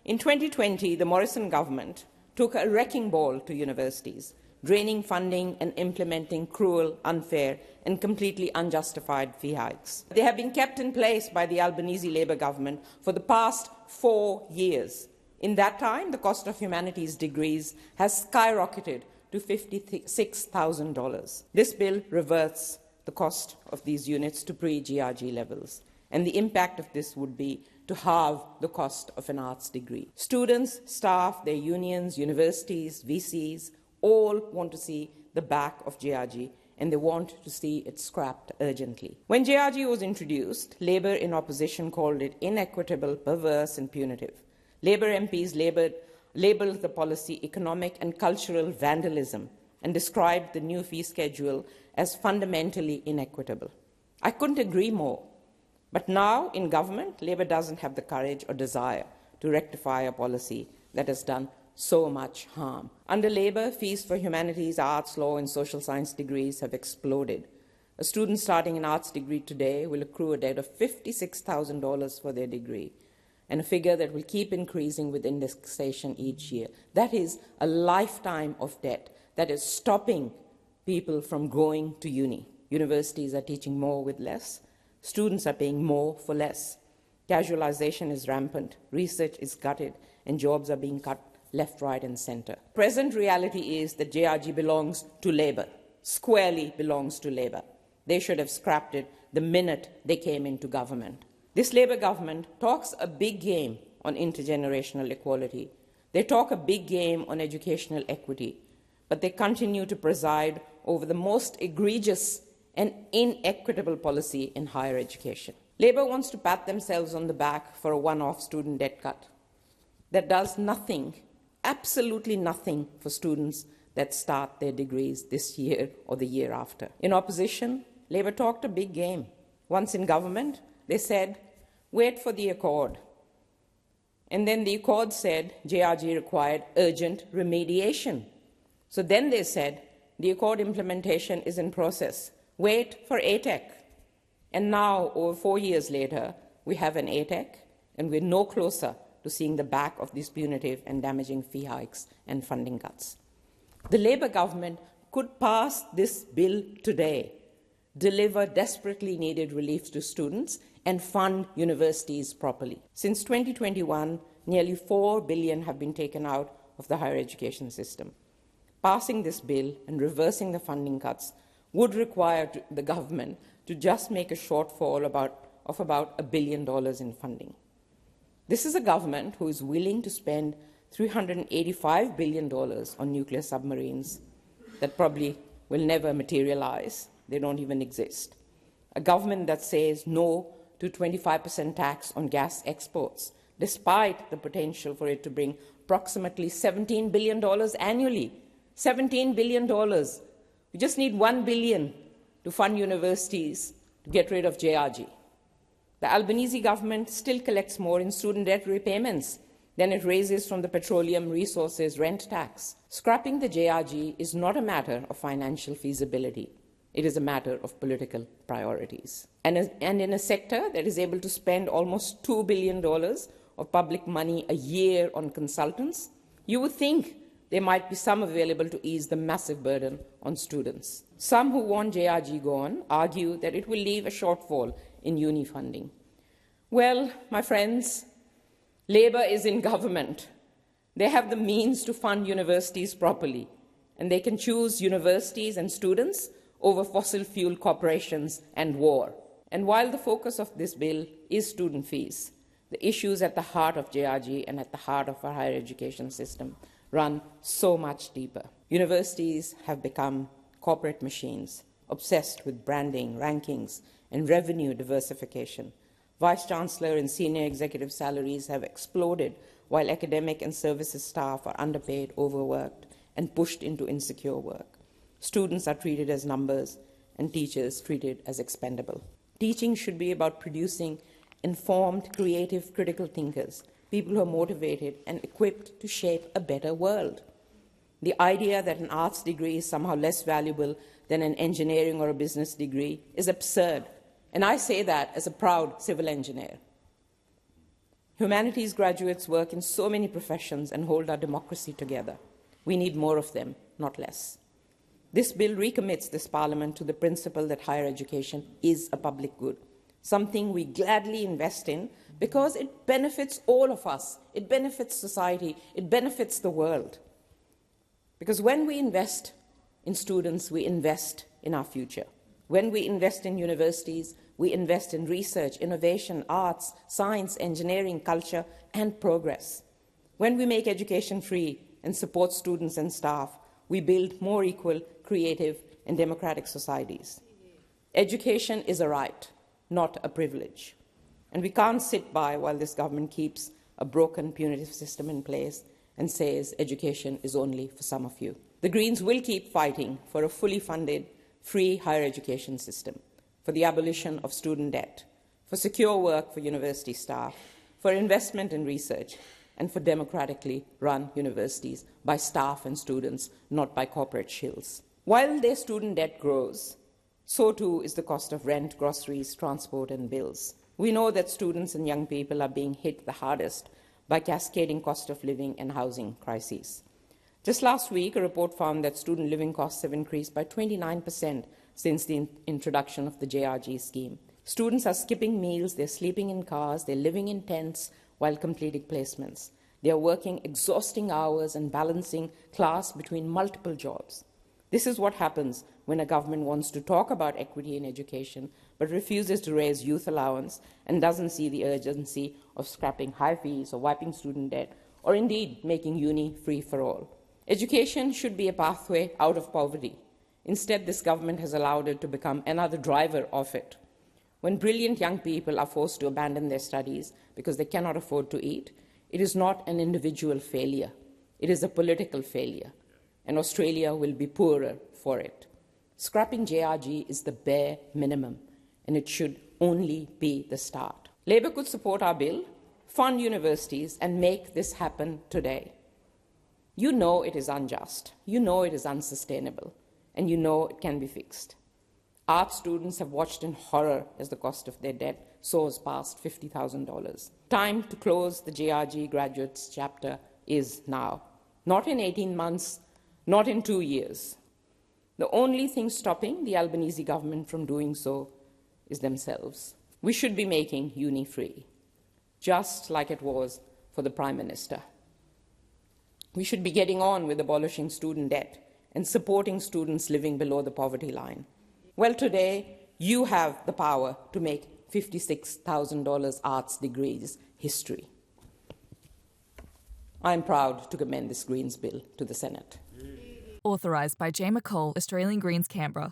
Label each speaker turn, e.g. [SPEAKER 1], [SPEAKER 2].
[SPEAKER 1] In 2020, the Morrison government took a wrecking ball to universities, draining funding and implementing cruel, unfair and completely unjustified fee hikes. They have been kept in place by the Albanese Labour government for the past 4 years. In that time, the cost of humanities degrees has skyrocketed to $56,000. This bill reverts the cost of these units to pre-GRG levels, and the impact of this would be to halve the cost of an arts degree. Students, staff, their unions, universities, VCs, all want to see the back of GRG, and they want to see it scrapped urgently. When GRG was introduced, Labour in opposition called it inequitable, perverse and punitive. Labour MPs labelled the policy economic and cultural vandalism and described the new fee schedule as fundamentally inequitable. I couldn't agree more. But now, in government, Labour doesn't have the courage or desire to rectify a policy that has done so much harm. Under Labour, fees for humanities, arts, law and social science degrees have exploded. A student starting an arts degree today will accrue a debt of $56,000 for their degree, and a figure that will keep increasing with indexation each year. That is a lifetime of debt that is stopping people from going to uni. Universities are teaching more with less. Students are paying more for less. Casualization is rampant, research is gutted, and jobs are being cut left, right and centre. Present reality is that GRG belongs to Labour, squarely belongs to Labour. They should have scrapped it the minute they came into government. This Labour government talks a big game on intergenerational equality. They talk a big game on educational equity, but they continue to preside over the most egregious and inequitable policy in higher education. Labour wants to pat themselves on the back for a one-off student debt cut that does nothing, absolutely nothing for students that start their degrees this year or the year after. In opposition, Labour talked a big game. Once in government, they said, wait for the accord. And then the accord said GRG required urgent remediation. So then they said the accord implementation is in process. Wait for ATEC. And now, over 4 years later, we have an ATEC, and we're no closer to seeing the back of these punitive and damaging fee hikes and funding cuts. The Labour government could pass this bill today, deliver desperately needed relief to students, and fund universities properly. Since 2021, nearly $4 billion have been taken out of the higher education system. Passing this bill and reversing the funding cuts would require the government to just make a shortfall of about $1 billion in funding. This is a government who is willing to spend $385 billion on nuclear submarines that probably will never materialize. They don't even exist. A government that says no to 25% tax on gas exports, despite the potential for it to bring approximately $17 billion annually. $17 billion. We just need $1 billion to fund universities to get rid of GRG. The Albanese government still collects more in student debt repayments than it raises from the petroleum resources rent tax. Scrapping the GRG is not a matter of financial feasibility. It is a matter of political priorities. And in a sector that is able to spend almost $2 billion of public money a year on consultants, you would think there might be some available to ease the massive burden on students. Some who want GRG gone argue that it will leave a shortfall in uni funding. Well, my friends, Labour is in government. They have the means to fund universities properly, and they can choose universities and students over fossil fuel corporations and war. And while the focus of this bill is student fees, the issues at the heart of GRG and at the heart of our higher education system run so much deeper. Universities have become corporate machines, obsessed with branding, rankings, and revenue diversification. Vice-Chancellor and senior executive salaries have exploded, while academic and services staff are underpaid, overworked, and pushed into insecure work. Students are treated as numbers, and teachers treated as expendable. Teaching should be about producing informed, creative, critical thinkers, people who are motivated and equipped to shape a better world. The idea that an arts degree is somehow less valuable than an engineering or a business degree is absurd, and I say that as a proud civil engineer. Humanities graduates work in so many professions and hold our democracy together. We need more of them, not less. This bill recommits this Parliament to the principle that higher education is a public good, something we gladly invest in because it benefits all of us. It benefits society. It benefits the world. Because when we invest in students, we invest in our future. When we invest in universities, we invest in research, innovation, arts, science, engineering, culture, and progress. When we make education free and support students and staff, we build more equal, creative, and democratic societies. Education is a right, not a privilege. And we can't sit by while this government keeps a broken punitive system in place and says education is only for some of you. The Greens will keep fighting for a fully funded, free higher education system, for the abolition of student debt, for secure work for university staff, for investment in research, and for democratically run universities by staff and students, not by corporate shills. While their student debt grows, so too is the cost of rent, groceries, transport, and bills. We know that students and young people are being hit the hardest by cascading cost of living and housing crises. Just last week, a report found that student living costs have increased by 29% since the introduction of the JRG scheme. Students are skipping meals, they're sleeping in cars, they're living in tents while completing placements. They are working exhausting hours and balancing class between multiple jobs. This is what happens when a government wants to talk about equity in education but refuses to raise youth allowance and doesn't see the urgency of scrapping high fees or wiping student debt or indeed making uni free for all. Education should be a pathway out of poverty. Instead, this government has allowed it to become another driver of it. When brilliant young people are forced to abandon their studies because they cannot afford to eat, it is not an individual failure. It is a political failure, and Australia will be poorer for it. Scrapping JRG is the bare minimum, and it should only be the start. Labor could support our bill, fund universities, and make this happen today. You know it is unjust, you know it is unsustainable, and you know it can be fixed. Art students have watched in horror as the cost of their debt soars past $50,000. Time to close the JRG graduates chapter is now. Not in 18 months, not in 2 years. The only thing stopping the Albanese government from doing so is themselves. We should be making uni free, just like it was for the Prime Minister. We should be getting on with abolishing student debt and supporting students living below the poverty line. Well, today, you have the power to make $56,000 arts degrees history. I am proud to commend this Greens bill to the Senate.
[SPEAKER 2] Authorised by Jay McCall, Australian Greens, Canberra.